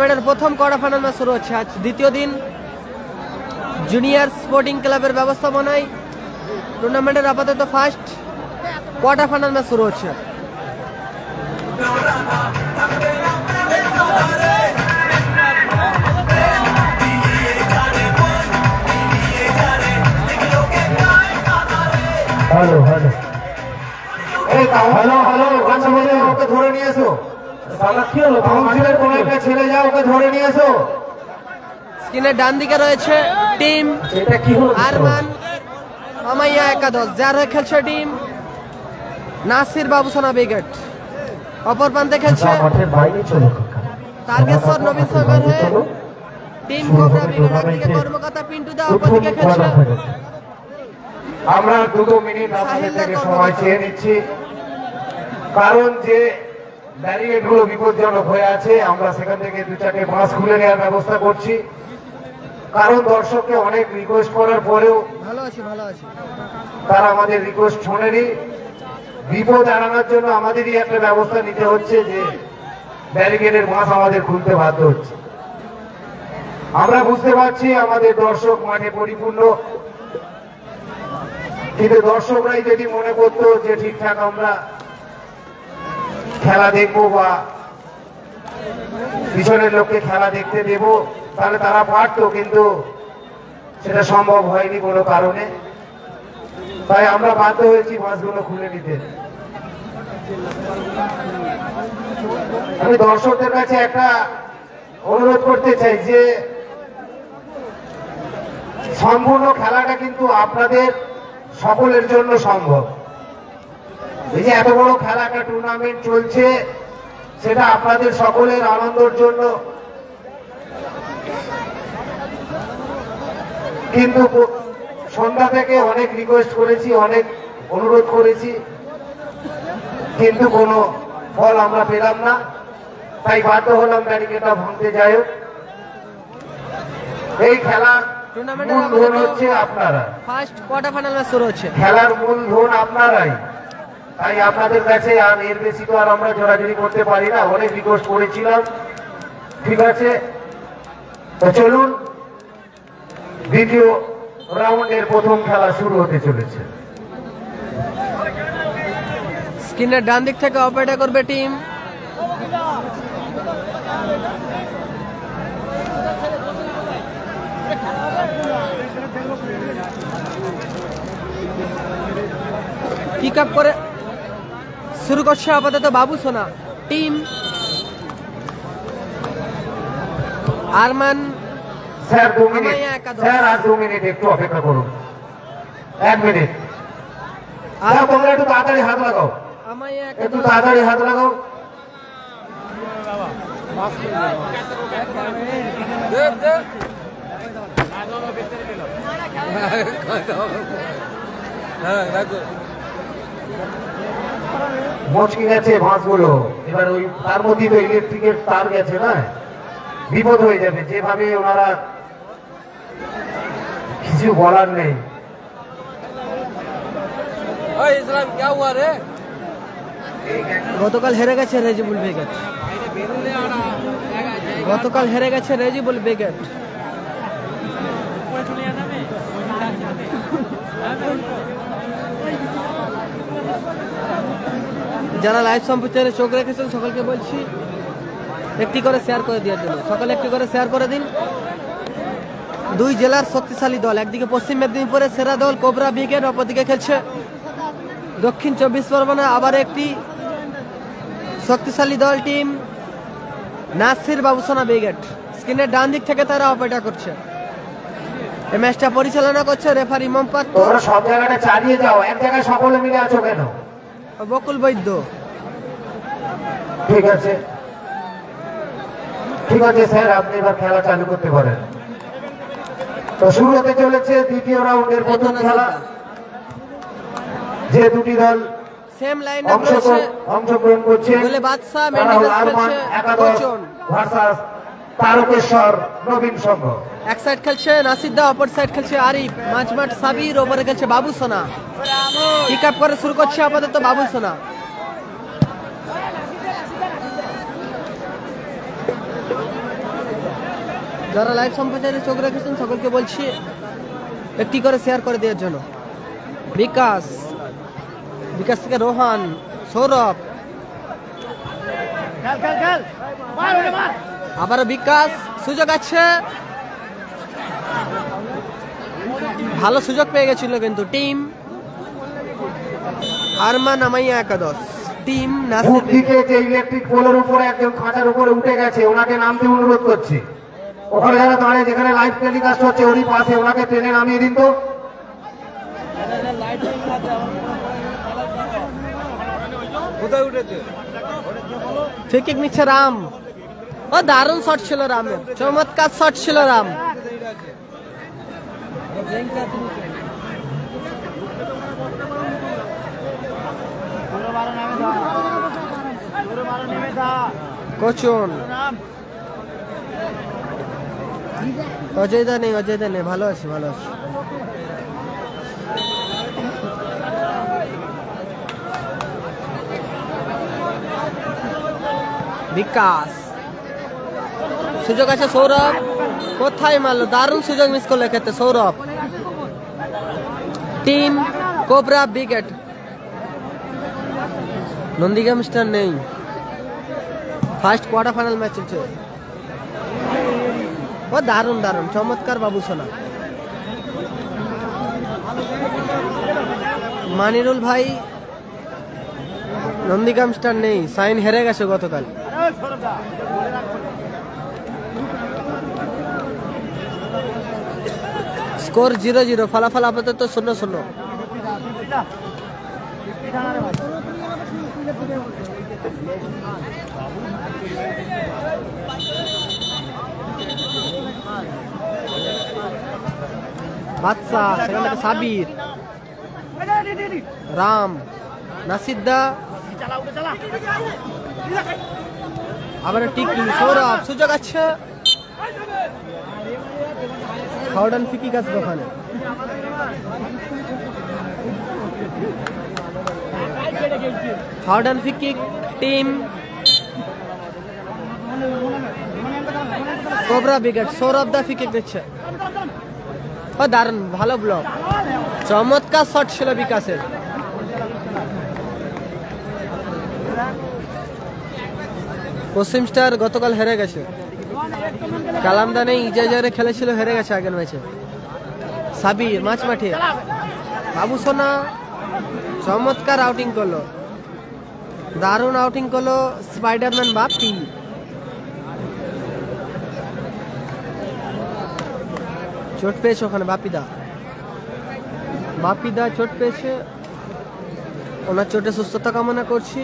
টুর্নামেন্টের প্রথম quarter final match শুরু হচ্ছে আজ দ্বিতীয় দিন। জুনিয়র স্পোর্টিং ক্লাবের ব্যবস্থাপনায় টুর্নামেন্টের আপাতত ফার্স্ট কোয়ার্টার ফাইনাল ম্যাচ শুরু হচ্ছে। হ্যালো হ্যালো হ্যালো হ্যালো আচ্ছা বলে ওকে ধরে নিয়ে এসো। কি হলো কাউন্সিলের কোন একটা ছেলে যাও ওকে ধরে নিয়ে এসো। স্ক্রিনের ডান দিকে রয়েছে টিম আরমান আমাইয়া একাদশ, যার হয়ে খেলছে টিম নাসির বাবুসোনা ব্রিগেড। অপর প্রান্তে খেলছে তারকেশ্বর নবীন সরকার হয়ে টিম কোবরা ব্রিগেড। একদিকে কর্মকর্তা পিন্টু দা, অপরদিকে খেলছে। আমরা 2 মিনিট আপনাদের থেকে সময় চেয়ে নিচ্ছি, কারণ যে ব্যারিকেড গুলো বিপজ্জনক হয়ে আছে আমরা সেখান থেকে 2-4টে বাস খুলে নেওয়ার ব্যবস্থা করছি। কারণ দর্শককে অনেক রিকোয়েস্ট করার পরেও তারা আমাদের রিকোয়েস্ট শোনেনি। বিপদ এড়ানোর জন্য আমাদেরই একটা ব্যবস্থা নিতে হচ্ছে যে ব্যারিকেডের বাস আমাদের খুলতে বাধ্য হচ্ছে। আমরা বুঝতে পারছি আমাদের দর্শক মাঠে পরিপূর্ণ, কিন্তু দর্শকরাই যদি মনে করতো যে ঠিকঠাক আমরা খেলা দেখবো বা পিছনের লোককে খেলা দেখতে দেব, তাহলে তারা পারতো, কিন্তু সেটা সম্ভব হয়নি কোনো কারণে। তাই আমরা বাধ্য হয়েছি বাসগুলো খুলে নিতে। আমি দর্শকদের কাছে একটা অনুরোধ করতে চাই যে সম্পূর্ণ খেলাটা কিন্তু আপনাদের সকলের জন্য সম্ভব। এই যে এত বড় খেলা একটা টুর্নামেন্ট চলছে, সেটা আপনাদের সকলের আনন্দের জন্য। কিন্তু সন্ধ্যা থেকে অনেক রিকোয়েস্ট করেছি, অনেক অনুরোধ করেছি, কিন্তু কোনো ফল আমরা পেলাম না। তাই বাধ্য হলাম ব্যারিকেডটা ভাঙতে। যাই হোক, এই খেলা মূল ধন হচ্ছে আপনারা, ফার্স্ট কোয়ার্টার ফাইনাল ম্যাচ শুরু হচ্ছে। খেলার মূল ধন আপনারাই। তাই আপনাদের কাছে আর এর বেশি তো আর আমরা জোরাজুরি করতে পারি না। অনেক রিকোয়েস্ট করেছিলাম, ঠিক আছে। তো চলুন, দ্বিতীয় রাউন্ডের প্রথম খেলা শুরু হতে চলেছে। স্ক্রিনের ডান দিক থেকে অপারেটর করবে টিম পিক আপ করে শুরু করছে আপাতত Babusona team. Arman sir 2 minute, sir আর 2 মিনিট একটু অপেক্ষা করুন। 1 মিনিট। আর তোমরা একটু তাড়াতাড়ি হাত লাগাও, একটু তাড়াতাড়ি হাত লাগাও। মচকি গেছে ভাঁজগুলো, এবার ওই তার মধ্যে তো ইলেকট্রিকের তার গেছে না, বিপদ হয়ে যাবে। যেভাবে ওনারা, কিছু বলার নেই। গতকাল হেরে গেছে রেজিবুল ব্রিগেড, গতকাল হেরে গেছে রেজিবুল ব্রিগেড। যারা লাইভ সম্প্রচারে চোখ রেখেছেন সকলকে বলছি একটি করে শেয়ার করে দেওয়ার জন্য। সকলে একটি করে শেয়ার করে দিন। 2 জেলার শক্তিশালী দল, একদিকে পশ্চিম মেদিনীপুরের সেরা দল কোবরা ব্রিগেড, অপরদিকে খেলছে দক্ষিণ 24 পরগনা আবার একটি শক্তিশালী দল টিম নাসির বাবুসোনা ব্রিগেড। স্ক্রিনের ডান দিক থেকে তারা অপারেটর করছে। এই ম্যাচটা পরিচালনা করছে রেফারি মোহাম্মদ। তোমরা সব জায়গাটা চালিয়ে যাও, এক জায়গায় সকলে মিলে আছো কেন? বকুল বৈদ্য। ঠিক আছে, ঠিক আছে স্যার, আপনি এবার খেলা চালু করতে পারেন। তো শুরু হতে চলেছে দ্বিতীয় রাউন্ডের প্রথম খেলা। যে দুটি দল সেম লাইনে রয়েছে অংশগ্রহণ করছে, বলে বাদশা মেন্ডিস খেলছে কোচন ভার্সাস তারকেশ্বর নবীন সংঘ। এক সাইড খেলছে নাসিদ্দা, অপর সাইড খেলছে আরিফ, মাঝমাঠ সাবির, ওপরে খেলছে বাবুসোনা। পিক আপ করে শুরু করছে আপাতত বাবুসোনা। যারা লাইভ সম্প্রচারে চোখ রেখেছেন সকলকে বলছি একটি করে শেয়ার করে দেওয়ার জন্য। বিকাশ থেকে রোহান, সৌরভ, আবার বিকাশ, সুযোগ আছে, ভালো সুযোগ পেয়ে গেছিল কিন্তু টিম আরমান আমাইয়া একাদশ টিম নাসির দিকে যে ইলেকট্রিক পোলের উপরে একজন খাঁচার উপরে উঠে গেছে, ওনাকে নামতে অনুরোধ করছি। ওখানে যারা দাঁড়িয়ে যেখানে লাইভ টেলিকাস্ট হচ্ছে ওরই পাশে, ওনাকে ট্রেনে নামিয়ে দিন তো। কোথায় উঠেছে? ফ্রি কিক নিচ্ছে রাম। ও দারুণ শট ছিল রামের, চমৎকার শট ছিল রাম। কোচন অজয়দা নেই, ভালো আছে। বিকাশ, সুযোগ আছে সৌরভ, কোথায় মারলো, দারুণ সুযোগ মিস করলো ক্ষেত্রে Sourav. Team cobra brigade, Nandigram star নেই, ফার্স্ট কোয়ার্টার ফাইনাল ম্যাচ চলছে। ও দারুণ চমৎকার বাবু সোনা। মানিরুল ভাই, নন্দীগ্রাম স্টার নেই, সাইন হেরে গেছে গতকাল। স্কোর 0-0, ফলাফল আপাতত 0-0। বাদশা, সেখান থেকে সাবির, রাম, নাসিদ্দা, আবার টিকি, সৌরভ, সুযোগ আছে, খাওয়ান ফিকি কাজ ওখানে। খাওয়ান ফিকি টিম কোবরা ব্রিগেড, সৌরভ দা ফিকি দিচ্ছে। ও দারুণ, ভালো ব্লক, চমৎকার শট ছিল বিকাশের। পশ্চিম স্টার গতকাল হেরে গেছে, কালামদা নেই, ইজাজারে খেলেছিল, হেরে গেছে আগের ম্যাচে। সাবির মাছ মাঠে, বাবু সোনা চমৎকার আউটিং করলো, দারুণ আউটিং করলো স্পাইডারম্যান বাপি। চোট পেয়েছে ওখানে বাপিদা চোট পেয়েছে, ওনার চোটে সুস্থতা কামনা করছি।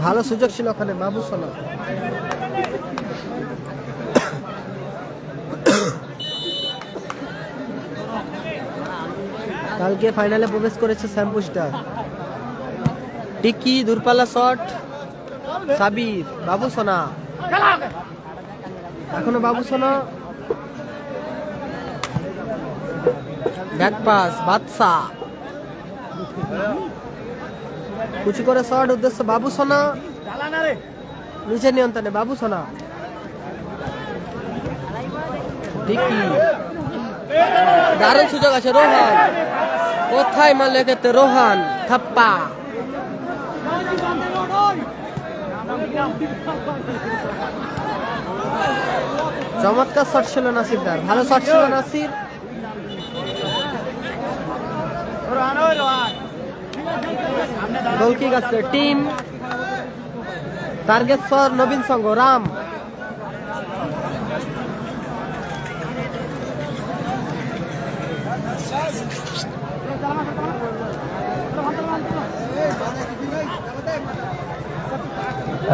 ভালো সুযোগ ছিল ওখানে বাবু সোনা। কালকে ফাইনালে প্রবেশ করেছে শ্যাম্পু স্টার। টিকি দূরপাল্লা শট, সাবির, বাবু সোনা, এখনো বাবু সোনা, ব্যাক পাস বাদশা, কুচি করে শট, উদ্দেশ্য বাবু সোনা, নিচে নিয়ন্ত্রণে বাবু সোনা। টিকি, দারুণ সুযোগ আছে, রোহান কোথায় মারলে ক্ষেত্রে, রোহান থাপ্পা। চমৎকার শট ছিল নাসিরদার, ভালো শট ছিল নাসির। গোল কিক আছে টিম টার্গেট ফর নবীন সংঘ রাম।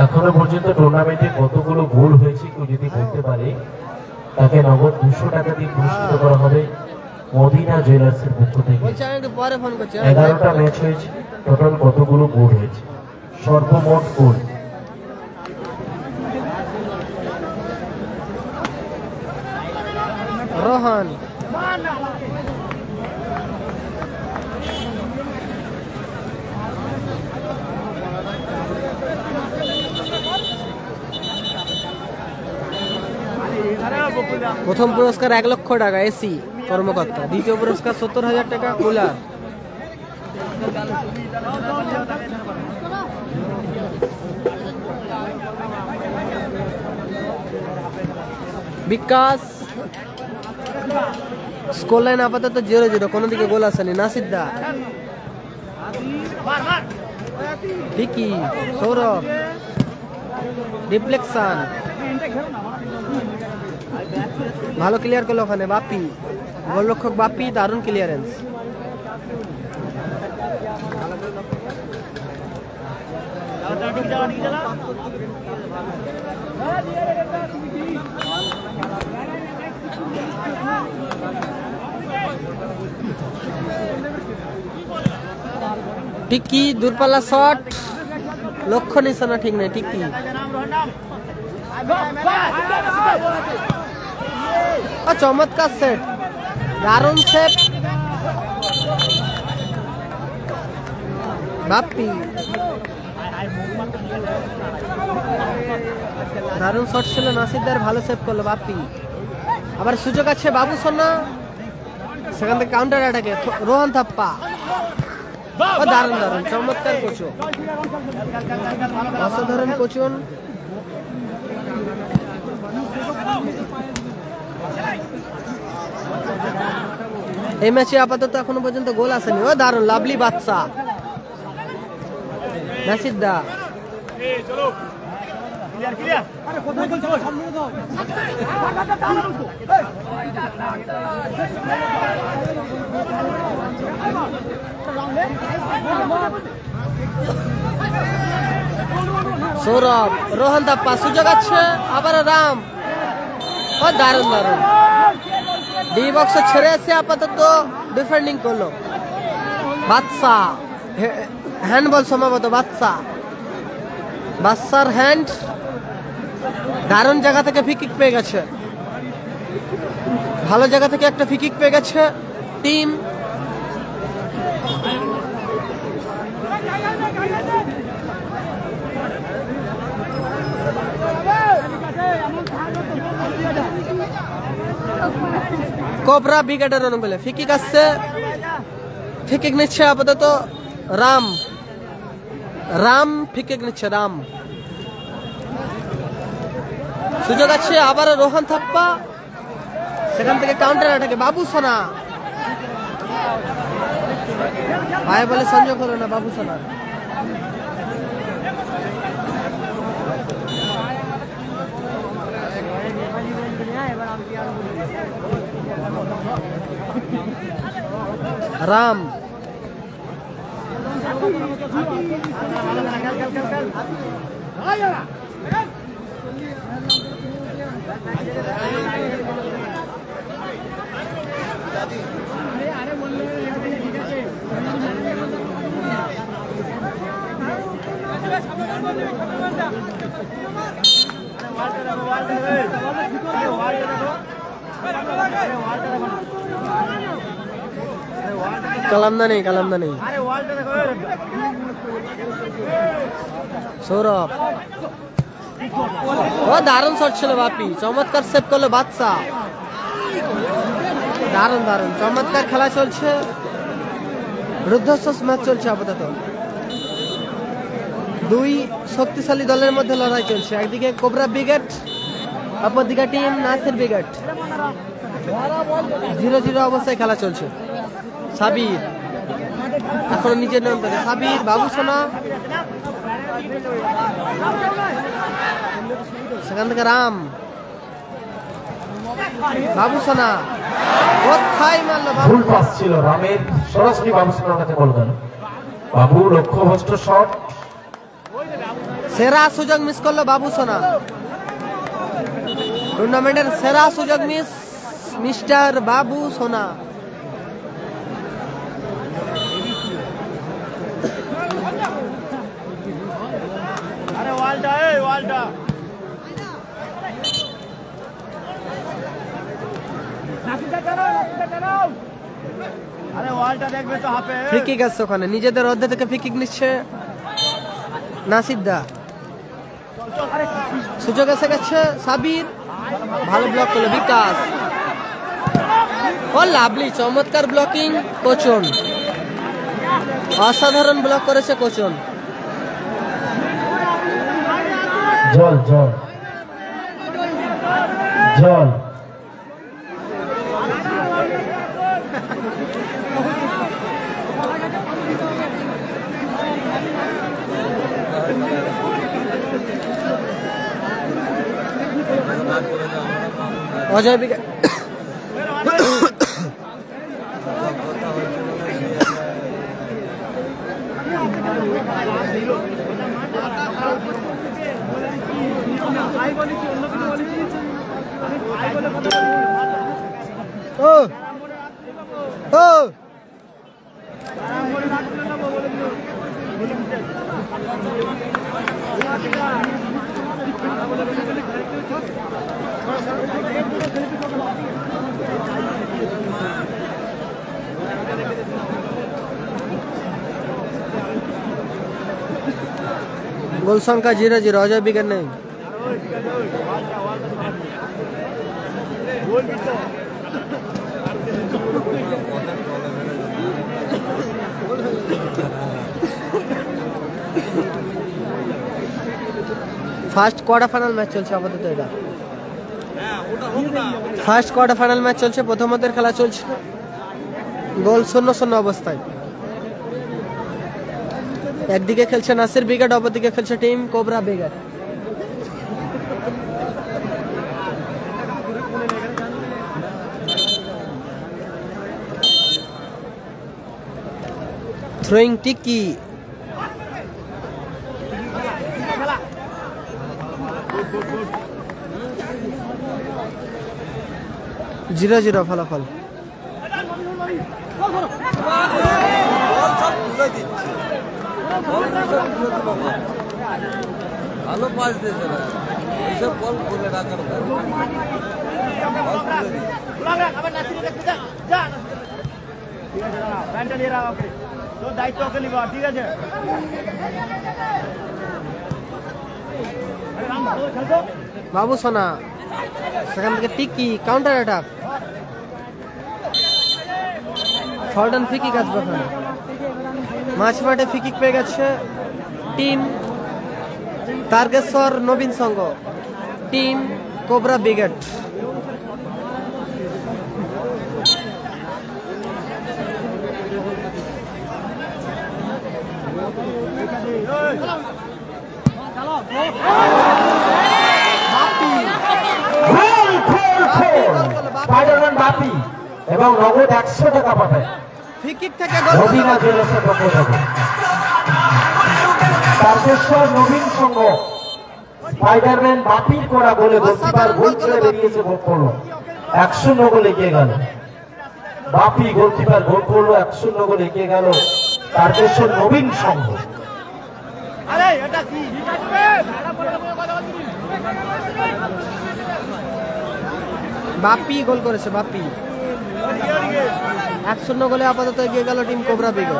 এখনো পর্যন্ত টুর্নামেন্টে কতগুলো গোল হয়েছে কেউ যদি বলতে পারে তাকে নগদ 200 টাকা দিয়ে পুরস্কৃত করা হবে মদিনা জুয়েলার্সের পক্ষ থেকে। 11টা ম্যাচ হয়েছে, টোটাল কতগুলো গোল হয়েছে, সর্বমোট গোল। রোহন প্রথম পুরস্কার 1 লক্ষ টাকা এসি কর্মকর্তা, দ্বিতীয় পুরস্কার 70,000 টাকা কুলার। বিকাশ স্কোর লাইন আপাতত 0-0, কোনো দিকে গোল আসেনি। নাসিরদা ঠিকই, সৌরভ রিফ্লেকশন ভালো ক্লিয়ার করলো ওখানে বাপি, গোলরক্ষক বাপি, দারুণ ক্লিয়ারেন্স। টিকি দূরপাল্লা শট, লক্ষ্য নিশানা ঠিক নেই। টিকি চমৎকার সেট, দারুণ সেট বাপ্পি, দারুণ শট ছিল নাসিরদার, ভালো সেভ করলো বাপ্পি। আবার সুযোগ আছে বাবু সোনা, সেখান থেকে কাউন্টার অ্যাটাকে রোহন থাপ্পা, দারুণ দারুণ চমৎকার কোচন, অসাধারণ কোচন। এই ম্যাচে আপাতত এখনো পর্যন্ত গোল আসেনি। ও দারুণ লাভলি বাদশা, নাসিরদা সৌরভ, রোহন দাপ্পা, সুযোগ আছে আবার রাম, ও দারুণ দারুণ ডি বক্স ছেড়ে এসে আপাতত ডিফেন্ডিং করলো বাদশা, হ্যান্ডবল সম্ভবত বাদশার হ্যান্ড, দারুণ জায়গা থেকে ফ্রি কিক পেয়ে গেছে, ভালো জায়গা থেকে একটা ফ্রি কিক পেয়ে গেছে টিম। কোবরা ব্রিগেডের অনুকূলে ফ্রি কিক আসছে, ফ্রি কিক নিচ্ছে আপাতত রাম ফ্রি কিক নিচ্ছে রাম। সুযোগ আছে আবার রোহন থাপ্পা, সেখান থেকে কাউন্টার অ্যাটাকে বাবু সোনা, ভাই বলে সংযোগ হলো না বাবু সোনা। রাম কালামদা নেই সৌরভ, ও দারুণ শট ছিল বাপি, চমৎকার সেভ করলো বাদশা, দারুণ দারুণ চমৎকার খেলা চলছে, রুদ্ধশ্বাস ম্যাচ চলছে আপাতত। দুই শক্তিশালী দলের মধ্যে লড়াই চলছে, একদিকে কোবরা ব্রিগেড অপরদিকে টিম নাসির ব্রিগেড। 0-0 অবস্থায় খেলা চলছে। সাবির এখন নিজের নিয়ন্ত্রণে, সাবির বাবু সোনা, সেখান থেকে রাম, বাবু সোনা কোথায় মারলো, ভুল পাস ছিল রামের, সরাসরি বাবু সোনার কাছে বল গেল। বাবু লক্ষ্যভ্রষ্ট শট, সেরা সুযোগ মিস করলো বাবু সোনা। টুর্নামেন্টের সেরা সুযোগ মিস মিস্টার বাবু সোনা। আরে ওয়ালটা, এই ওয়ালটা আরে ওয়ালটা দেখবে তো হাফে। ফ্রি কিক আসছে ওখানে, নিজেদের অর্ধে থেকে ফ্রি কিক নিচ্ছে নাসির দা। সুযোগ এসে গেছে, সাবির ভালো ব্লক করলো বিকাশ। ও লাভলি, চমৎকার ব্লকিং কোচন, অসাধারণ ব্লক করেছে কোচন। জল জল জল। অজয় বিকাশ ও ও গোল সংখ্যা 0-0, অজয় বিকেট নেই। ফার্স্ট কোয়ার্টার ফাইনাল ম্যাচ চলছে আপাতত, এটা ফার্স্ট কোয়ার্টার ফাইনাল ম্যাচ চলছে, প্রথমার্ধের খেলা চলছে, গোল 0-0 অবস্থায়। একদিকে খেলছে নাসির ব্রিগেড, অপরদিকে খেলছে টিম কোবরা ব্রিগেড। থ্রোয়িং টিকি, জিরো জিরো ফলাফল। ভালো পাস দিয়েছে না, এইসব বল বলে রাখার দায়িত্ব ওকে নিবা, ঠিক আছে? বাবু সোনা, সেখান থেকে টিকি, কাউন্টার অ্যাটাক, ফর্ডন ফ্রি কিক আসবে ওখানে। মাঝমাঠে ফ্রি কিক পেয়ে গেছে টিম তারকেশ্বর নবীন সংঘ, টিম কোবরা ব্রিগেড। বাপি এবং নগদ 100 টাকা পাঠায় ফ্রি কিক থেকে মদিনা জুয়েলার্সের পক্ষ থেকে। তারকেশ্বর নবীন সংঘ স্পাইডারম্যান বাপির করা বলে গোলকিপার গোল ছেড়ে বেরিয়েছে, গোল করলো 1-0 গোলে এগিয়ে গেল বাপি। গোলকিপার গোল করলো 1-0 গোলে এগিয়ে গেল তারকেশ্বর নবীন সংঘ। বাপি গোল করেছে, বাপি 1-0 গোলে আপাতত এগিয়ে গেল টিম কোবরা ব্রিগেড।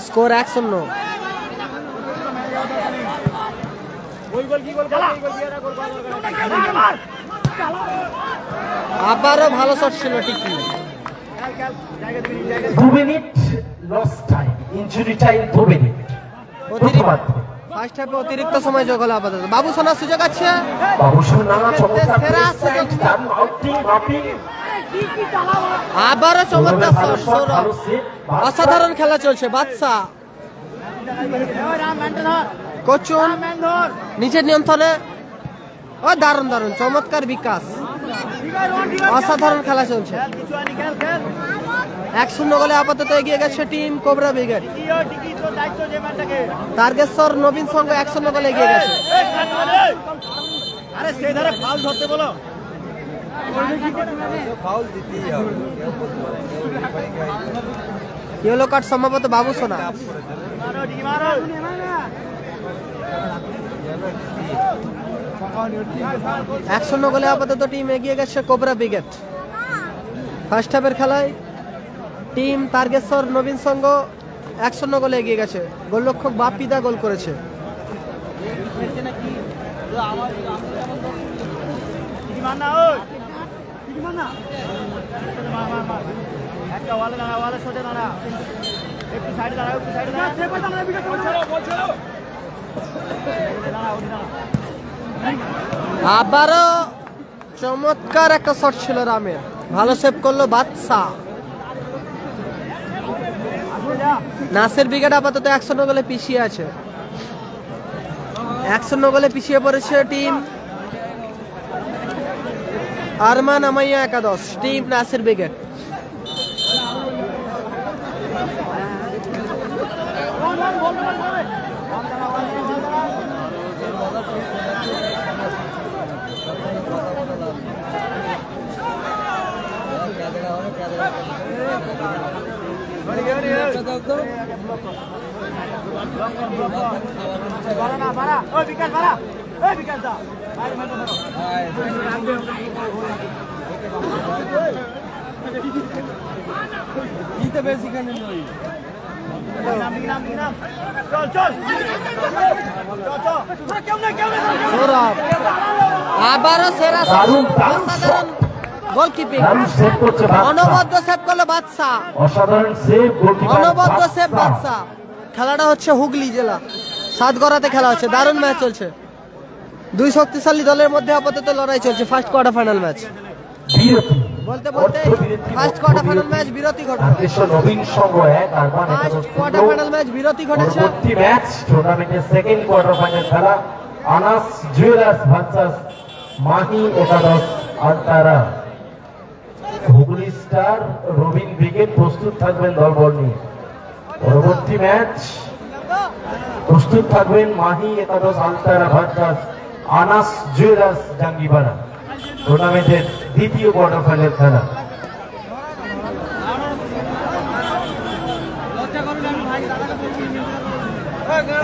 স্কোর 1-0। আবারও ভালো শট ছিল ঠিকই। 2 minute loss time, injury time 2 minute. First হাফে অতিরিক্ত সময় যোগ হলো আপাতত। বাবু সোনার সুযোগ আছে, বাবুসোনা চমৎকার সেরা প্লেস, সুযোগ। ডান আউটিং মাপিং। আবারও চমৎকার শট ভালো সৌরভ। সেভ। অসাধারণ খেলা চলছে বাদশা। কচুন নিজের নিয়ন্ত্রণে, ও দারুণ দারুণ চমৎকার বিকাশ, অসাধারণ খেলা চলছে। 1-0 গোলে আপাতত এগিয়ে গেছে টিম কোবরা ব্রিগেড। তারকেশ্বর নবীন সংঘ 1-0 গোলে এগিয়ে গেছে। আরে সেই ধারে ফাউল ধরতে বলো। फाउल देती है ইয়েলো কার্ড সম্ভবত বাবু সোনা। মারো ডিকি মারো। 1-0 গোলে আপাতত টিম এগিয়ে গেছে কোবরা ব্রিগেড। ফার্স্ট হাফের খেলায় টিম তারকেশ্বর নবীন সংঘ 1-0 গোলে এগিয়ে গেছে। গোলরক্ষক বাপিদা গোল করেছে। ডিকি মার না ওই। ডিকি মার না। মার মার মার। একটা ওয়ালে দাঁড়া, ওয়ালে সোজা দাঁড়া। একটু সাইডে দাঁড়া, একটু সাইডে দাঁড়া। সেপার দাঁড়া, বিকাশ বল ছেড়ো, বল ছেড়ো। দাঁড়া, ওই দাঁড়া। আবারও চমৎকার একটা শট ছিল রামের, ভালো সেভ করলো বাদশা। নাসের ব্রিগেড আপাতত 1-0 গোলে পিছিয়ে আছে। 1-0 গোলে পিছিয়ে পড়েছে টিম আরমান আমাইয়া একাদশ, টিম নাসের ব্রিগেড। বাড়া না, বাড়া। ওই বিকাশ বাড়া। ওই বিকাশ দা। বাইরে মারতে ধরো। तो बेसिकली नहीं চল চল চল চল। সৌরভ আবারও সেরা দারুণ, দারুণ অসাধারণ গোলকিপিং, দারুণ সেভ করছে বাদশা। অনবদ্য সেভ করলো বাদশা, অসাধারণ সেভ গোলকিপার অনবদ্য সেভ বাদশা। বাদশা। খেলাটা হচ্ছে হুগলি জেলা সাতগড়াতে খেলা হচ্ছে, দারুণ ম্যাচ চলছে। দুই শক্তিশালী দলের মধ্যে আপাতত লড়াই চলছে। ফার্স্ট কোয়ার্টার ফাইনাল ম্যাচ বিরতি বলতে বলতে ফার্স্ট কোয়ার্টার ফাইনাল ম্যাচ বিরতি ঘটলো। তারকেশ্বর নবীন সংঘ 1 Arman first 1 quarter final match বিরতি ঘটেছে। পরবর্তী ম্যাচ টুর্নামেন্টের সেকেন্ড কোয়ার্টার ফাইনাল খেলা আনাস জুয়েলার্স ভার্সাস মাহি একাদশ আলতারা। হুগলি স্টার রবিন ব্রিগেড প্রস্তুত থাকবেন দলবল নিয়ে। পরবর্তী ম্যাচ প্রস্তুত থাকবেন মাহি একাদশ আলতারা ভার্সাস আনাস জুয়েলার্স জাঙ্গিপাড়া। টুর্নামেন্টের দ্বিতীয় কোয়ার্টার ফাইনাল খেলা।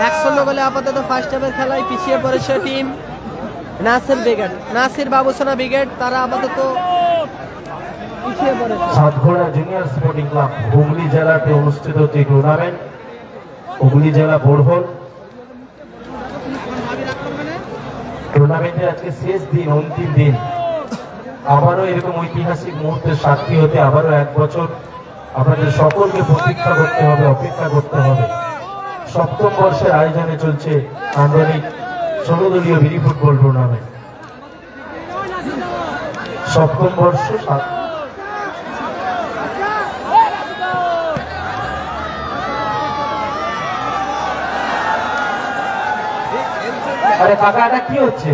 1-0 গোলে আপাতত ফার্স্ট হাফের খেলায় পিছিয়ে পড়েছে টিম নাসির ব্রিগেড, নাসির বাবুসোনা ব্রিগেড। তারা আপাতত পিছিয়ে পড়েছে। সাতঘোড়া জুনিয়র স্পোর্টিং ক্লাব হুগলি জেলাতে অনুষ্ঠিত হচ্ছে টুর্নামেন্ট। হুগলি জেলা বোরহল টুর্নামেন্টের আজকে শেষ দিন, অন্তিম দিন। আবারও এরকম ঐতিহাসিক মুহূর্তের সাক্ষী হতে আবারও 1 বছর আপনাদের সকলকে প্রতীক্ষা করতে হবে, অপেক্ষা করতে হবে। সপ্তম বর্ষের আয়োজনে চলছে আন্দোলিক 16 দলীয় বিডি ফুটবল টুর্নামেন্ট। সপ্তম বর্ষ আরে কাকা এটা কি হচ্ছে?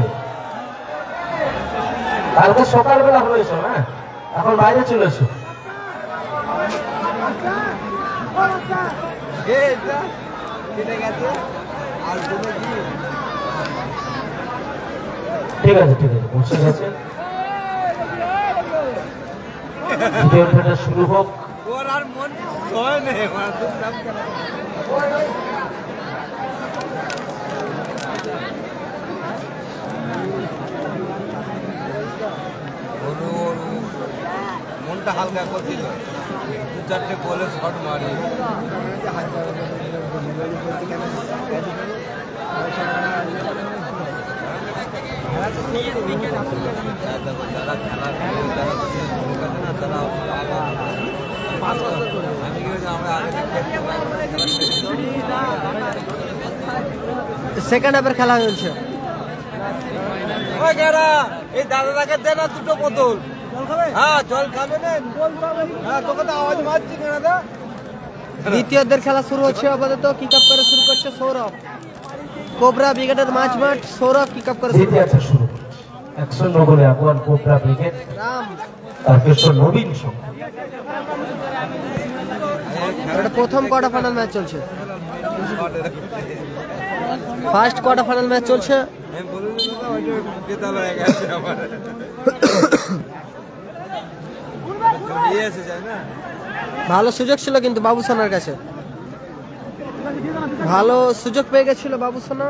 কালকে সকালবেলা হয়েছো, হ্যাঁ এখন বাইরে চলে এসো। ঠিক আছে ঠিক আছে, বসে গেছে। দ্বিতীয় খেলা শুরু হোক। और यार मन सोए नहीं हमारा तुम नाम करा মনটা হালকা করছিল, 2-4টে বলে শট মারি। সেকেন্ড হাফের খেলা চলছে। এই দাদাকে দে না দুটো বোতল। হ্যাঁ জল খাবে না। হ্যাঁ তোকে তো আওয়াজ মারছি না দাদা। দ্বিতীয়ার্ধের খেলা শুরু হচ্ছে। আপাতত কিক আপ করে শুরু করছে সৌরভ। কোবরা ব্রিগেডের মাঝমাঠ। সৌরভ কিক আপ করে শুরু করছে। 100 গোলে আগুয়ান কোবরা ব্রিগেড রাম তারকেশ্বর নবীন সঙ্গ। এটা প্রথম কোয়ার্টার ফাইনাল ম্যাচ চলছে। ফার্স্ট কোয়ার্টার ফাইনাল ম্যাচ চলছে। ভালো সুযোগ ছিল কিন্তু বাবু সোনার কাছে, ভালো সুযোগ পেয়ে গেছিল বাবু সোনা।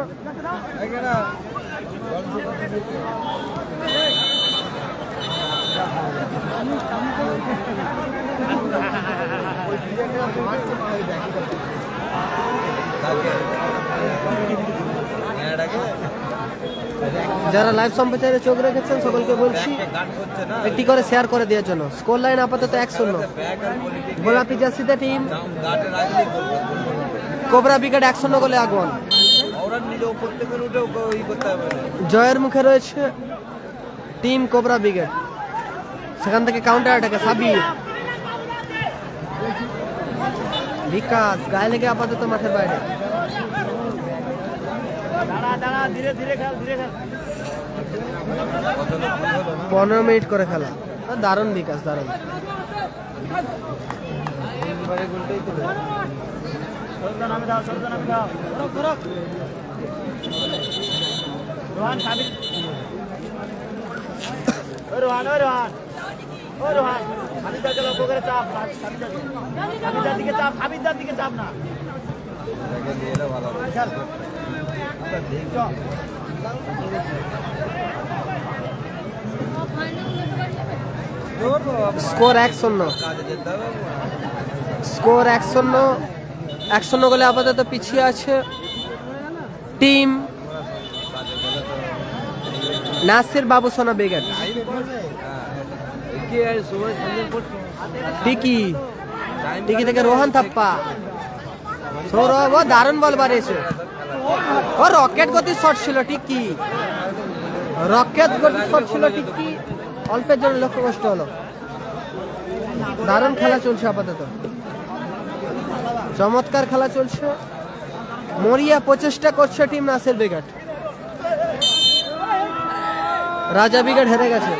যারা লাইভ সম্প্রচারে চোখ রেখেছেন সকলকে বলছি একটি করে শেয়ার করে দেওয়ার জন্য। স্কোর লাইন আপাতত 1-0। গোলাপি জার্সিতে টিম কোবরা ব্রিগেড 1-0 গোলে আগুয়ান। জয়ের মুখে রয়েছে টিম কোবরা ব্রিগেড। সেখান থেকে কাউন্টার অ্যাটাকে সাবির, বিকাশ গায়ে লেগে আপাতত মাঠের বাইরে। 15 মিনিট করে খেলা। দারুণ বিকাশ, দারুণ। স্কোর 1-0। স্কোর 1-0। 1-0 গোলে আপাতত পিছিয়ে আছে টিম নাসির বাবু সোনা ব্রিগেড। টিকি টিকি থেকে রোহন থাপ্পা। সৌরভ ও দারুণ বল বাড়িয়েছে। ও রকেট গতির শট ছিল টিকি, রকেট গতির শট ছিল টিকি। অল্পের জন্য লক্ষ্য কষ্ট হলো। দারুণ খেলা চলছে আপাতত, চমৎকার খেলা চলছে। মরিয়া প্রচেষ্টা করছে টিম নাসির ব্রিগেড। রাজা ব্রিগেড হেরে গেছে।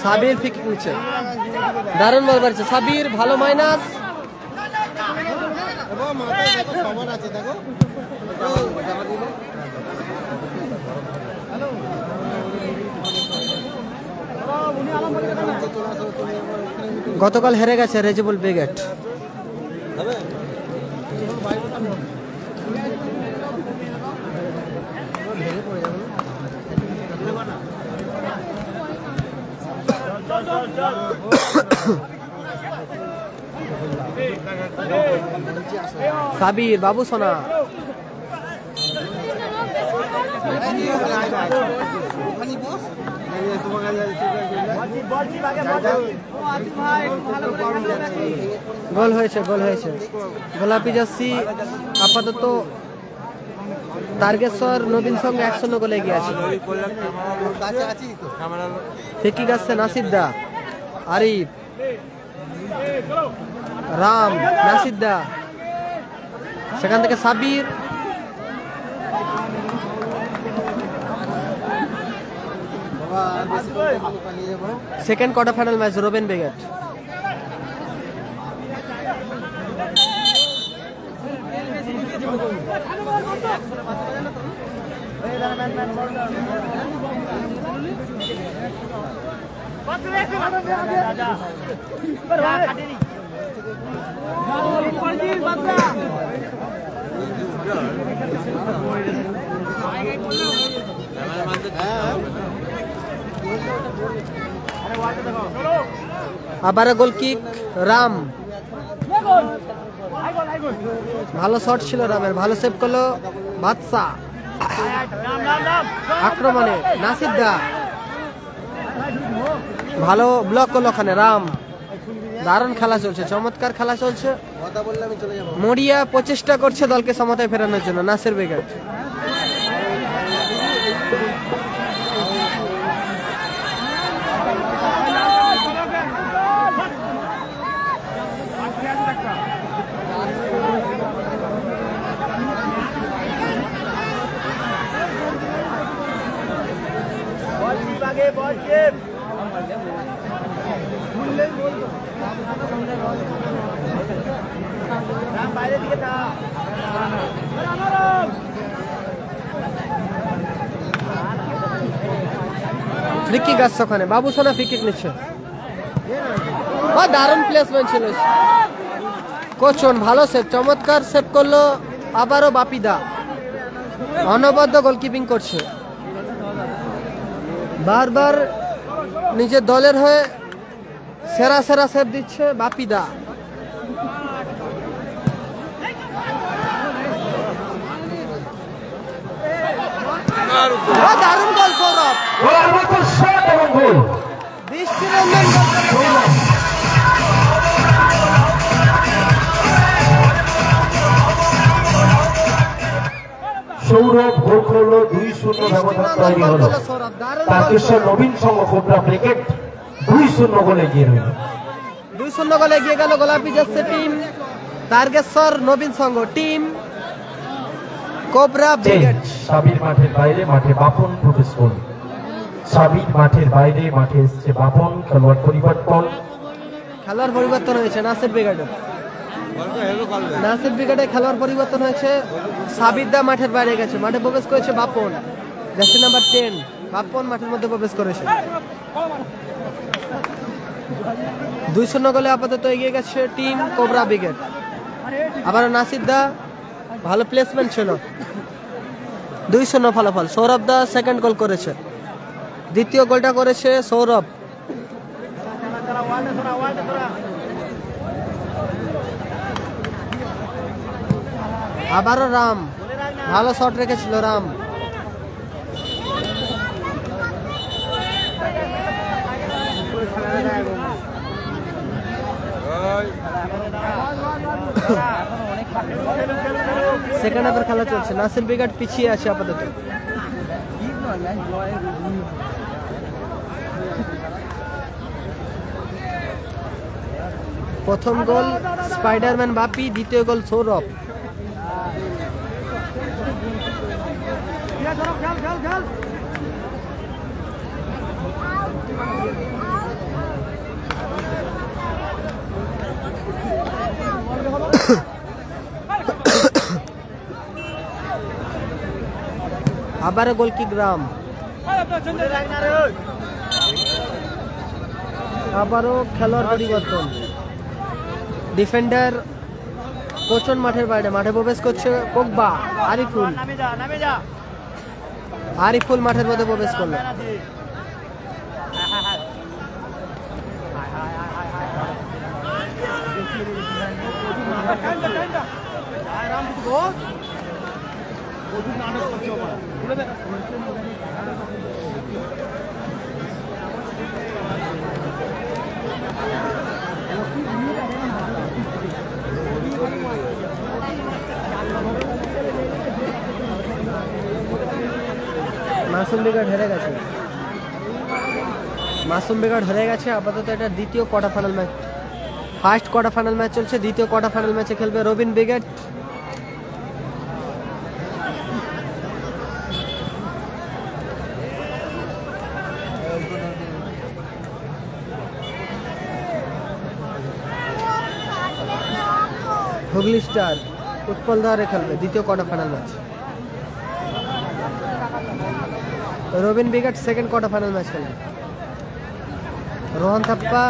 সাবির ফিকিং নিচ্ছে, দারুণ বল বাড়ছে সাবির, ভালো মাইনাস। গতকাল হেরে গেছে রেজিবুল ব্রিগেড। সাবির বাবু সোনা গোল হয়েছে, গোল হয়েছে। গোলাপি জার্সি আপাতত তারকেশ্বর নবীন সঙ্গে 1-0 গোলে এগিয়ে আছে। ফিকি গাছে নাসিদ্দা, আরিফ, রাম, নাসিদ্দা, সেখান থেকে Sabir, second quarter final match Robben brigade. আবার গোল কিক রাম, ভালো শট ছিল রামের, ভালো সেভ করলো বাদশা। আক্রমণে নাসির দা ভালো ব্লক করলো ওখানে রাম। দারুণ খেলা চলছে, চমৎকার খেলা চলছে। মরিয়া প্রচেষ্টা করছে দলকে সমতায় ফেরানোর জন্য। নাসির ব্রিগেড ফ্রি কিক আসছে ওখানে, বাবু সোনা ফ্রি কিক নিচ্ছে। দারুণ প্লেসমেন্ট ছিল, কোচন ভালো সেভ, চমৎকার সেভ করলো। আবারও বাপিদা অনবদ্য গোলকিপিং করছে, বারবার নিজের দলের হয়ে সেরা সেরা সেভ দিচ্ছে বাপিদা। দারুণ গোল সৌরভ, দৃষ্টিনন্দন সৌরভ গোল করলো, 2-0 ব্যবধান তৈরি হলো। তারকেশ্বর নবীন সংঘ কোবরা ব্রিগেড 2-0 গোলে এগিয়ে রইল। 2-0 গোলে এগিয়ে গেল গোলাপি জার্সি টিম। তারকেশ্বর নবীন সংঘ টিম কোবরা ব্রিগেড। সাবির মাঠের বাইরে, মাঠে বাপন প্রবেশ করল। সাবির মাঠের বাইরে, মাঠে এসছে বাপন। খেলোয়াড় পরিবর্তন, খেলোয়াড় পরিবর্তন হয়েছে নাসির ব্রিগেডে। নাসির ব্রিগেডে খেলোয়াড় পরিবর্তন হয়েছে। সাবিরদা মাঠের বাইরে গেছে, মাঠে প্রবেশ করেছে বাপন, জার্সি নাম্বার 10। বাপন মাঠের মধ্যে প্রবেশ করেছে। 2-0 গোলে আপাতত এগিয়ে গেছে টিম কোবরা ব্রিগেড। আবার নাসির দা ভালো প্লেসমেন্ট ছিল। 2-0 ফলাফল। সৌরভ দা সেকেন্ড গোল করেছে, দ্বিতীয় গোলটা করেছে সৌরভ। আবারও রাম, ভালো শট রেখেছিল রাম। সেকেন্ড হাফের খেলা চলছে, নাসির ব্রিগেড পিছিয়ে আছে আপাতত। প্রথম গোল স্পাইডারম্যান বাপি, দ্বিতীয় গোল সৌরভ। আবারও গোল কিক রাম, আবারও খেলোয়াড় পরিবর্তন। ডিফেন্ডার কোচন মাঠের বাইরে, মাঠে প্রবেশ করছে পোগবা। আরিফুল, আরিফুল মাঠের মধ্যে প্রবেশ করলো। মাসুম ব্রিগেড হেরে গেছে, মাসুম ব্রিগেড হেরে গেছে আপাতত। এটা দ্বিতীয় quarter final match, first quarter final match চলছে। দ্বিতীয় কোয়ার্টার ফাইনাল ম্যাচে খেলবে রবিন ব্রিগেড। হুগলি স্টার উৎপল ধারে খেলবে দ্বিতীয় quarter final match. Robin brigade second quarter final match খেলে। রোহন থাপ্পা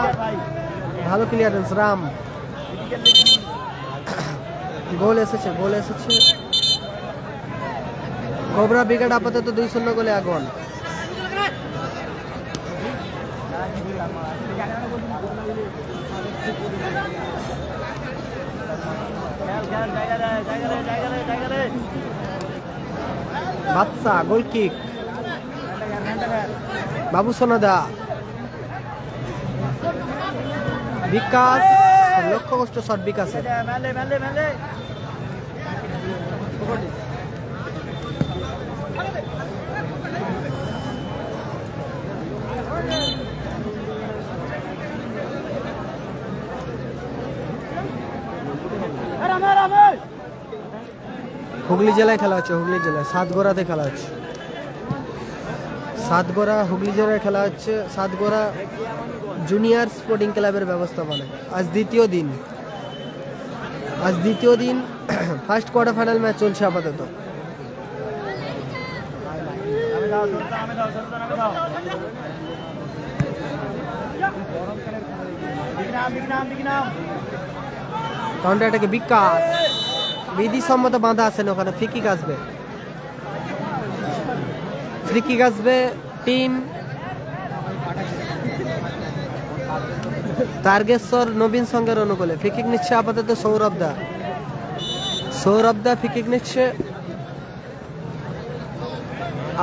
ভালো ক্লিয়ারেন্স, রাম গোল এসেছে কোবরা ব্রিগেড আপাতত 2-0 গোলে আগুন। বাদশা গোল কিক, বাবু সোনাদা, বিকাশ লক্ষ্য কষ্ট শট বিকাশে। হুগলি জেলায় খেলা হচ্ছে, হুগলি জেলায় সাতগোড়াতে খেলা হচ্ছে। সাতগোড়া হুগলি জেলায় খেলা হচ্ছে, সাতগোড়া জুনিয়র স্পোর্টিং ক্লাবের ব্যবস্থাপনায়। আজ দ্বিতীয় দিন ফার্স্ট কোয়ার্টার ফাইনাল ম্যাচ চলছে আপাতত। কাউন্টার অ্যাটাকে বিকাশ, বিধিসম্মত বাঁধা আছেন ওখানে। ফ্রি কিক আসবে টিম তারকেশ্বর নবীন সংঘের অনুকূলে। ফ্রি কিক নিচ্ছে আপাতত সৌরভ দা ফ্রি কিক নিচ্ছে।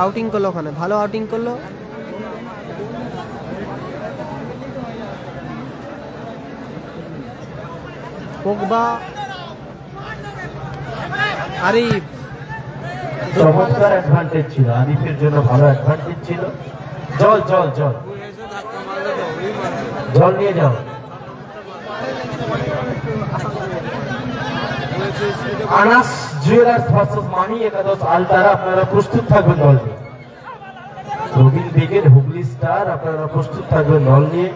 আউটিং করলো ওখানে, ভালো আউটিং করলো। পোগবা, আরিফ, চমৎকার অ্যাডভান্টেজ ছিল আরিফের জন্য, ভালো অ্যাডভান্টেজ ছিল। জল নিয়ে যাও। আনাস জুয়েলার্স ভার্সেস মানি একাদশ আলতারা, আপনারা প্রস্তুত থাকবেন দল নিয়ে। রবিন ব্রিগেড হুগলি স্টার, আপনারা প্রস্তুত থাকবেন দল নিয়ে।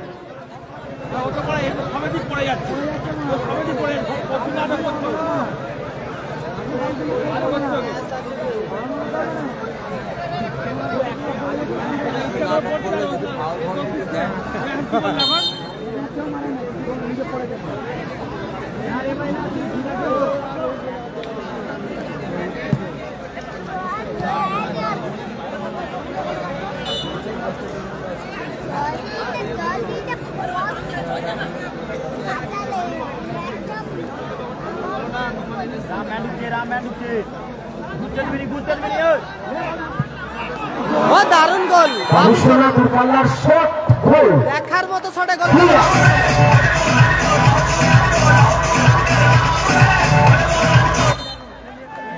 দারুণ গোল, দেখার মতো শটে গোল।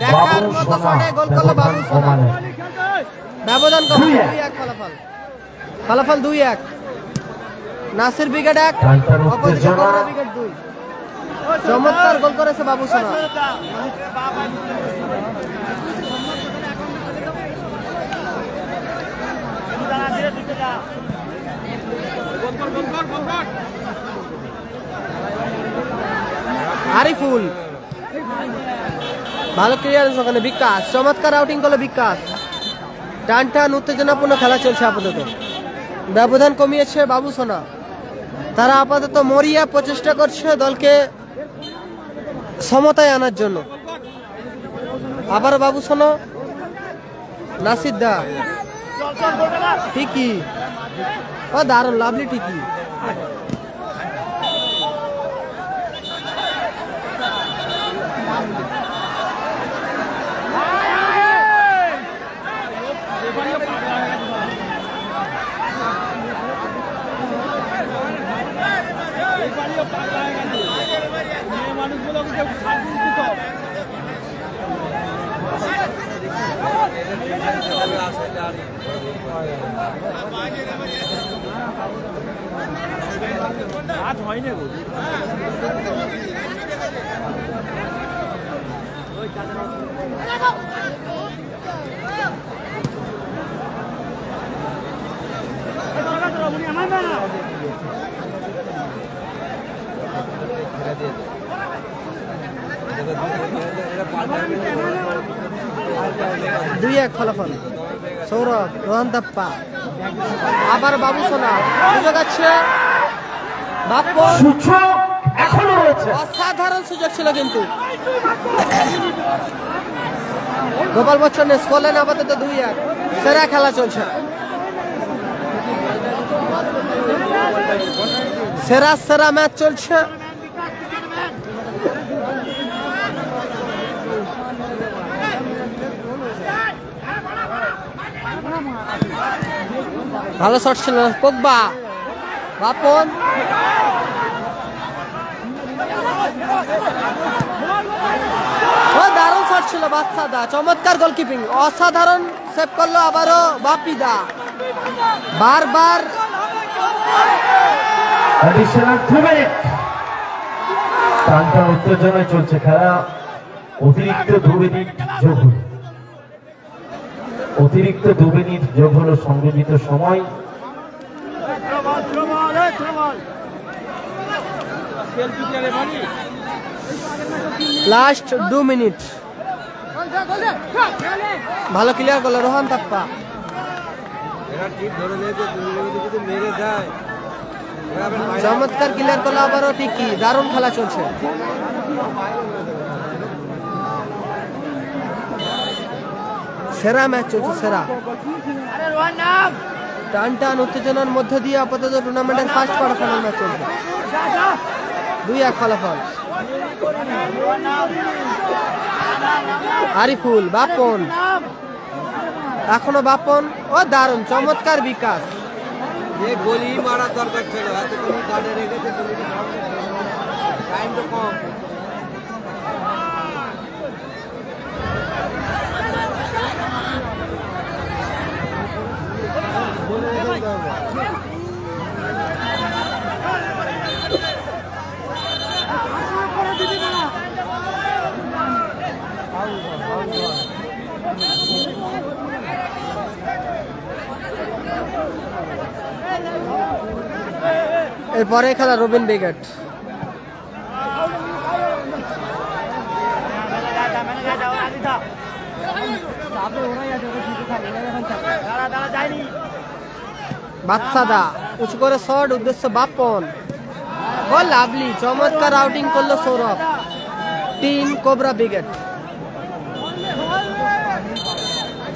দেখার মতো শটে গোল করলো বাবু সোনা। ব্যবধান কত? 2-1 ফলাফল 2-1। Nasir brigade 1, opposition cobra brigade 2। চমৎকার গোল করেছে বাবু সোনা। আরিফুল ভালো ক্লিয়ারেন্স ওখানে। বিকাশ চমৎকার আউটিং করলো বিকাশ। টান উত্তেজনাপূর্ণ খেলা চলছে আপাতত। ব্যবধান কমিয়েছে বাবু সোনা। তারা আপাতত মরিয়া প্রচেষ্টা করছে দলকে সমতায় আনার জন্য। আবার বাবু সোনা, নাসির দা ঠিকই, দারুণ লাভলি ঠিকই। দুই এক ফলাফল। সৌরভ, রোহন দাপ্পা, আবার বাবু সোনা, সুযোগ আছে। এখনো রয়েছে। অসাধারণ সুযোগ ছিল কিন্তু গোপাল বচ্চনের স্কোরলাইন আপাতত 2-1। সেরা খেলা চলছে, সেরা ম্যাচ চলছে। ভালো শট ছিল পোগবা, বাপন দারুণ শট ছিল বাদশাদা, চমৎকার গোলকিপিং, অসাধারণ সেভ করলো আবারও বাপিদা। বারবার টানটান উত্তেজনায় চলছে খেলা। অতিরিক্ত 2 মিনিট যোগ হলো, অতিরিক্ত 2 মিনিট যোগ হলো সংযোজিত সময়। Last 2 minute. ভালো ক্লিয়ার করলো রোহান তাপ্পা। চমৎকার ক্লিয়ার করলো আবারও টিকি, দারুণ খেলা চলছে। সেরা ম্যাচ চলছে, সেরা। টান উত্তেজনার মধ্য দিয়ে আপাতত টুর্নামেন্টের ফার্স্ট কোয়ার্টার ফাইনাল ম্যাচ চলছে। 2-1 ফলাফল। আরিফুল, বাপন, এখনো বাপন। ও দারুণ চমৎকার বিকাশ। গোলি মারা দরকার ছিল, এতক্ষণ গার্ডে রেখেছে, টাইম তো কম। এরপরে খেলা রবিন ব্রিগেড। বাদশাদা উঁচু করে শট, উদ্দেশ্য বাপন। ও লাভলি, চমৎকার আউটিং করলো সৌরভ। Team cobra brigade.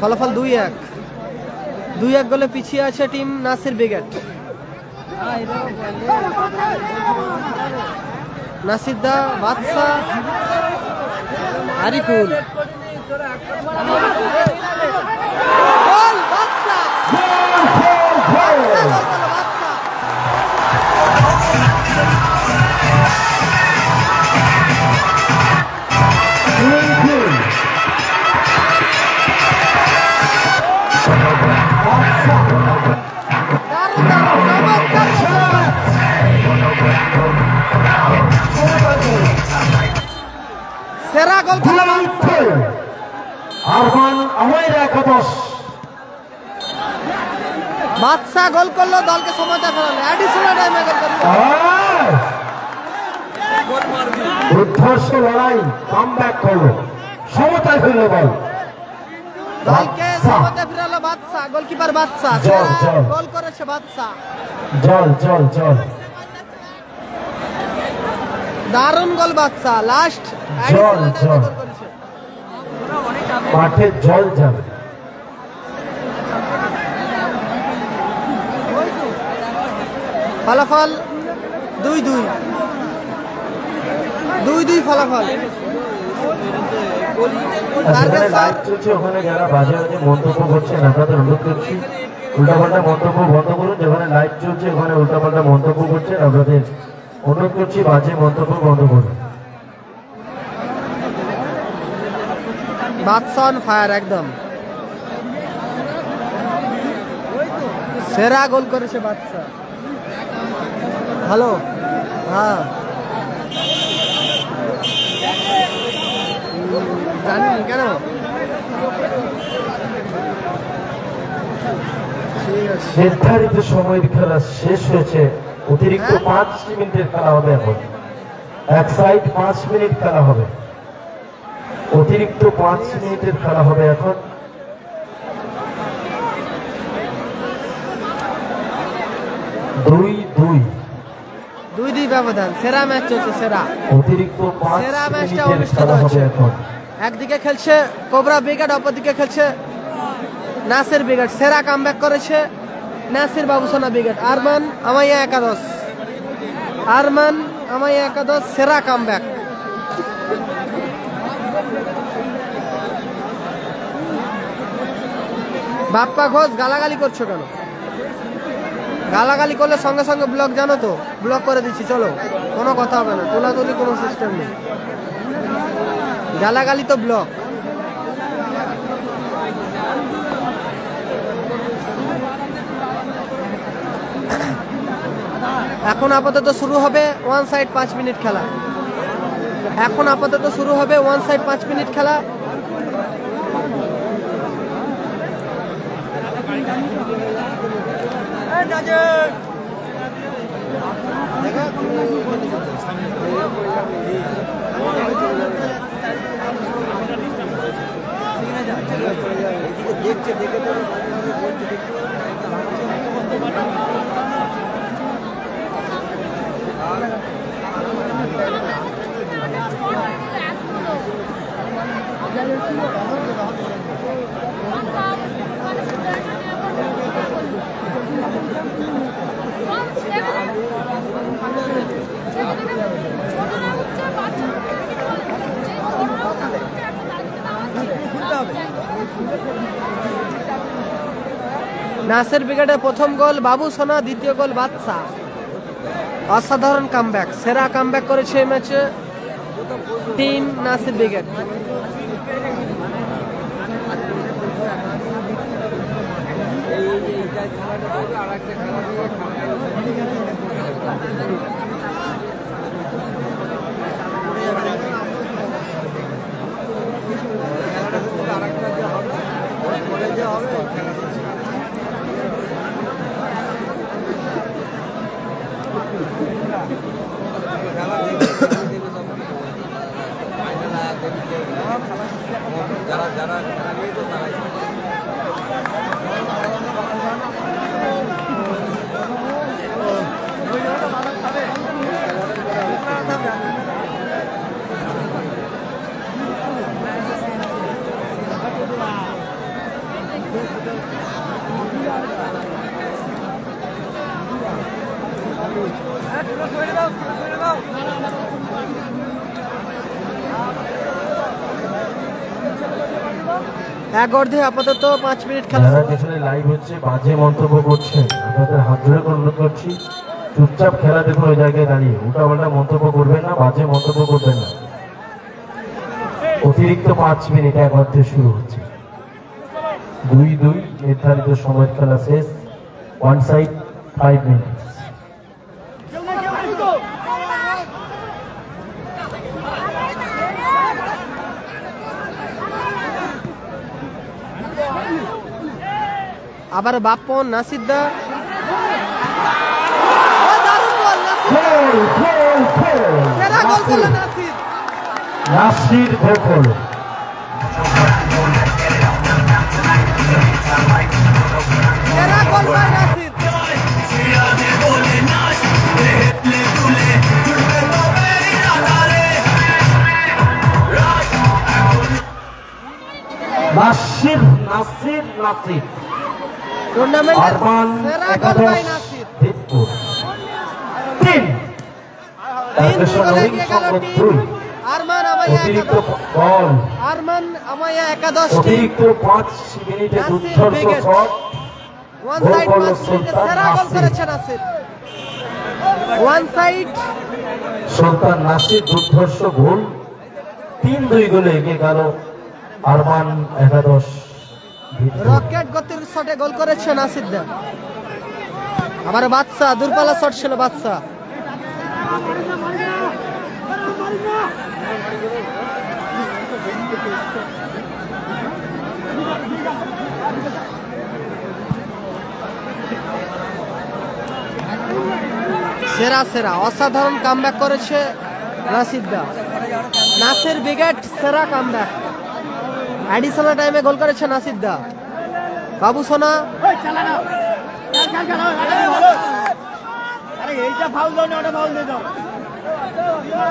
ফলাফল 2-1 গোলে পিছিয়ে আছে টিম নাসির ব্রিগেড। নাসিরদা, বাদশা, আরিফুল, গোল বাদশা। সেরা গোল খেলা বাদশা গোল করলো, দলকে সময়টা ফেরালো। অ্যাডিশনাল টাইমে গোল করলো। উদ্ধর্ষ লড়াই, কামব্যাক করলো, সমতায় ফিরল বল, দলকে সমতায় ফেরালো বাদশা। গোলকিপার বাদশা, গোল করেছে বাদশা। জল জল জল, দারুণ গোল বাদশা। লাস্ট জল জল, মাঠে জল যাবে। ফলাফল 2-2 ফলাফল। লাইভ চলছে, ওখানে যারা বাজে বাজে মন্তব্য করছেন আপনাদের অনুরোধ করছি উল্টাপাল্টা মন্তব্য বন্ধ করুন। যেখানে লাইভ চলছে ওখানে উল্টাপাল্টা মন্তব্য করছেন আপনাদের অনুরোধ করছি বাজে মন্তব্য বন্ধ করুন। বাদশা অন ফায়ার, একদম সেরা গোল করেছে বাদশা। ভালো, হ্যাঁ জানি কেন। নির্ধারিত সময়ের খেলা শেষ হয়েছে, অতিরিক্ত 5 মিনিটের খেলা হবে। এখন এক সাইড 5 মিনিট খেলা হবে, অতিরিক্ত 5 মিনিটের খেলা হবে এখন। দুই ব্যবধান, সেরা ম্যাচ চলছে, সেরা অতিরিক্ত 5 সেরা ম্যাচটা মিনিটের অনুষ্ঠিত খেলা হবে হচ্ছে। এখন। একদিকে খেলছে কোবরা ব্রিগেড, অপরদিকে খেলছে নাসির ব্রিগেড। সেরা কামব্যাক করেছে নাসির বাবুসোনা ব্রিগেড। আরমান আমাইয়া একাদশ, আরমান আমাইয়া একাদশ সেরা কামব্যাক। বাপ্পা ঘোষ গালাগালি করছো কেন? গালাগালি করলে সঙ্গে সঙ্গে ব্লক, জানো তো, ব্লক করে দিচ্ছি। চলো, কোনো কথা হবে না, তোলাতুলি কোনো সিস্টেম নেই, গালাগালি তো ব্লক। এখন আপাতত শুরু হবে ওয়ান সাইড 5 মিনিট খেলা। এখন আপাতত শুরু হবে ওয়ান সাইড 5 মিনিট খেলা। নাসির ব্রিগেডের প্রথম গোল বাবু সোনা, দ্বিতীয় গোল বাদশা। অসাধারণ কামব্যাক, সেরা কামব্যাক করেছে এই ম্যাচে টিম নাসির ব্রিগেড। এক অর্ধে আপাতত 5 মিনিট খেলা। যারা যেখানে লাইভ হচ্ছে বাজে মন্তব্য করছেন, আপনাদের হাত ধরে অনুরোধ করছি চুপচাপ খেলা দেখুন, ওই জায়গায় দাঁড়িয়ে উল্টাপাল্টা মন্তব্য করবেন না, বাজে মন্তব্য করবেন না। অতিরিক্ত 5 মিনিট এক অর্ধে শুরু হচ্ছে। 2-2 নির্ধারিত সময় খেলা শেষ। One side 5 minute. আবার বাপ্পন, নাসিরদা, সেরা গোল করলো নাসির। নাসির গোল। সেরা গোল পায় নাসির। নাসির নাসির নাসির টুর্নামেন্টের আরমান সেরা গোল পায় নাসির। 3 গোলে এগিয়ে গেল টিম আরমান আমাইয়া অতিরিক্ত একাদশ। গোল। আরমান আমাইয়া একাদশ টিম অতিরিক্ত 5 মিনিটে দুর্ধর্ষ শট। ওয়ান সাইড 5 মিনিটে সেরা গোল করেছে নাসির। ওয়ান সাইড সুলতান নাসির দুর্ধর্ষ গোল। 3-2 গোলে এগিয়ে গেল আরমান একাদশ। রকেট গতির শটে গোল করেছে নাসিরদা। আবার বাদশা, দূরপাল্লা শট ছিল বাদশা। সেরা সেরা অসাধারণ কামব্যাক করেছে নাসিরদা। নাসির ব্রিগেড সেরা কামব্যাক। অ্যাডিশনাল টাইমে গোল করেছে নাসিরদা। বাবু সোনা আরে এইটা ফাউল দাও না, ওটা ফাউল দিয়ে দাও।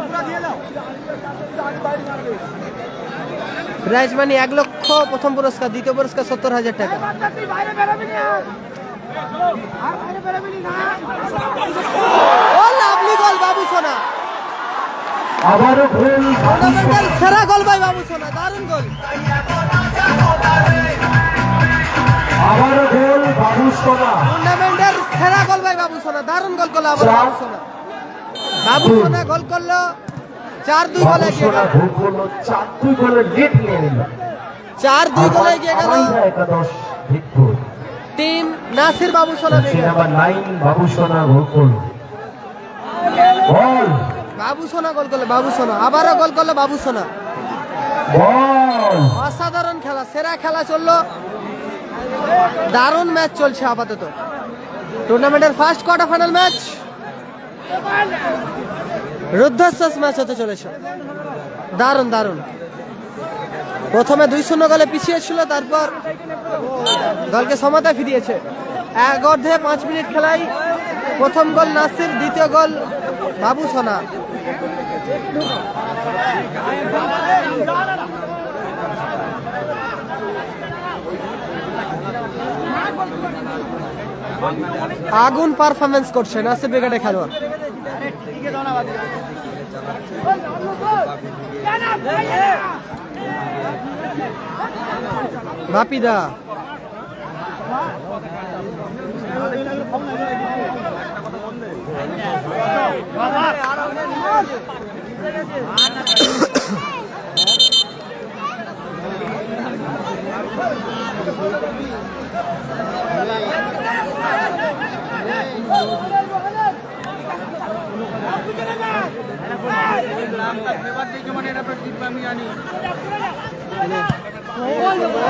পুরো দিয়ে দাও। প্রাইজ মানি 1 লক্ষ প্রথম পুরস্কার, দ্বিতীয় পুরস্কার 70,000 টাকা। ও লাভলি গোল বাবু সোনা, আবারও গোল টুর্নামেন্টের সেরা গোল ভাই বাবু সোনা, দারুণ গোল। আবারও গোল বাবু সোনা, টুর্নামেন্টের সেরা গোল ভাই বাবু সোনা, দারুণ গোল করলো আবার বাবু সোনা। বাবু সোনা গোল করলো, 4-2 গোলে বাবু এগিয়ে সোনা গেল। গোল করলো, 4-2 গোলের লিড নিয়ে নিল। 4-2 গোলে এগিয়ে গেল একাদশ ভিক্টর। টিম নাসির বাবু সোনা জার্সি ব্রিগেড। নাম্বার 9 বাবু সোনা গোল করলো। বল বাবু সোনা গোল করলো, বাবু সোনা আবারও গোল করলো বাবু সোনা। বল অসাধারণ খেলা, সেরা খেলা চললো, দারুণ ম্যাচ চলছে আপাতত। টুর্নামেন্টের ফার্স্ট কোয়ার্টার ফাইনাল ম্যাচ, রুদ্ধশ্বাস ম্যাচ হতে চলেছে। দারুণ দারুণ, প্রথমে 2-0 গোলে পিছিয়ে ছিল, তারপর দলকে সমতায় ফিরিয়েছে। 1 অর্ধে 5 মিনিট খেলায় প্রথম গোল নাসির, দ্বিতীয় গোল বাবু সোনা। আগুন পারফরমেন্স করছে নাসির ব্রিগেডের খেলোয়াড়। বাপিদা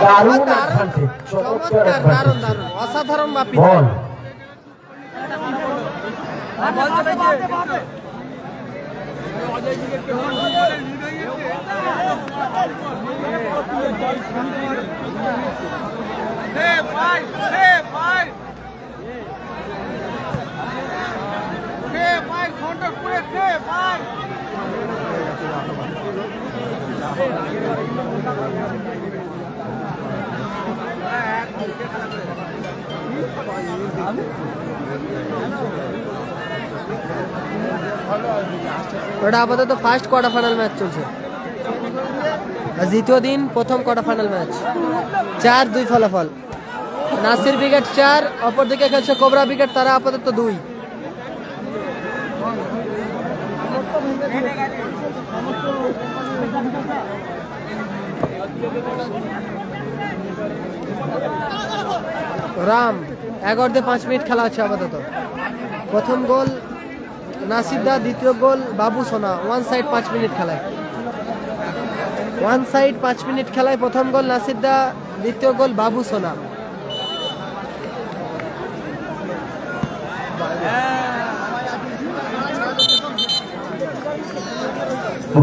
দারুণ অ্যাডভান্টেজ, চমৎকার চমৎকার, দারুণ অ্যাডভান্টেজ। দারুণ, অসাধারণ বাপি। বল ওটা আপাতত ফার্স্ট কোয়ার্টার ফাইনাল ম্যাচ চলছে, আর দ্বিতীয় দিন প্রথম কোয়ার্টার ফাইনাল ম্যাচ। 4-2 ফলাফল, নাসির ব্রিগেড 4, অপরদিকে খেলছে কোবরা ব্রিগেড, তারা আপাতত 2। রাম 1 অর্ধে 5 মিনিট খেলা আছে আপাতত। প্রথম গোল নাসিদা, দ্বিতীয় গোল বাবু সোনা। 1 সাইড 5 মিনিট খেলায়, 1 সাইড 5 মিনিট খেলায় প্রথম গোল নাসিদা, দ্বিতীয় গোল বাবু সোনা।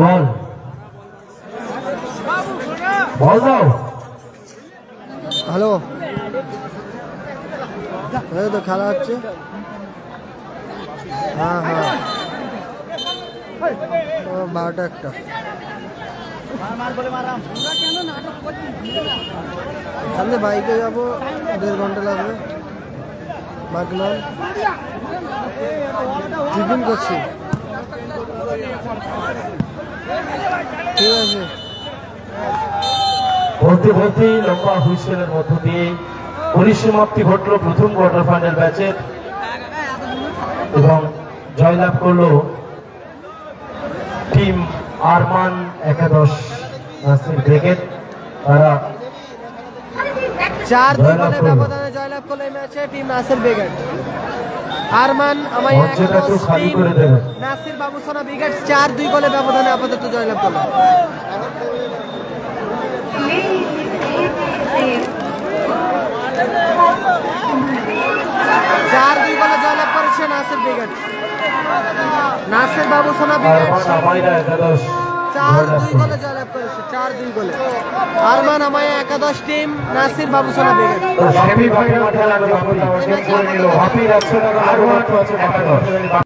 বল বল দাও। হ্যালো, এই তো খেলা হচ্ছে। হ্যাঁ হ্যাঁ, 12টা 1টা। সামনে বাইকে যাবো, 1.5 ঘন্টা লাগবে। বাগনান টিফিন করছি, ঠিক আছে। বলতে বলতেই লম্বা হুইসেলের মধ্য দিয়ে পরিসমাপ্তি ঘটলো প্রথম কোয়ার্টার ফাইনাল ম্যাচের, এবং জয়লাভ করলো টিম আরমান একাদশ নাসির ব্রিগেড। তারা 4-2 গোলে ব্যবধানে জয়লাভ করলো এই ম্যাচে টিম নাসির ব্রিগেড। আরমান আমায় মঞ্চটা একটু খালি করে দেবে। নাসির বাবু সোনা ব্রিগেড 4-2 গোলে ব্যবধানে আপাতত জয়লাভ করলো। 4-2 গোলে জয়লাভ করেছে নাসির ব্রিগেড। নাসির বাবু সোনা ব্রিগেড আরমান আমাইরা একাদশ 4-2 গোলে জয়লাভ করেছে। আর 2 গোলে। আরমান আমায়া একাদশ টিম, নাসির বাবুসোনা ব্রিগেড। সেমিফাইনাল খেলা যখন শেষ করে নিল হকি 100 টাকা আর 1 আছে 11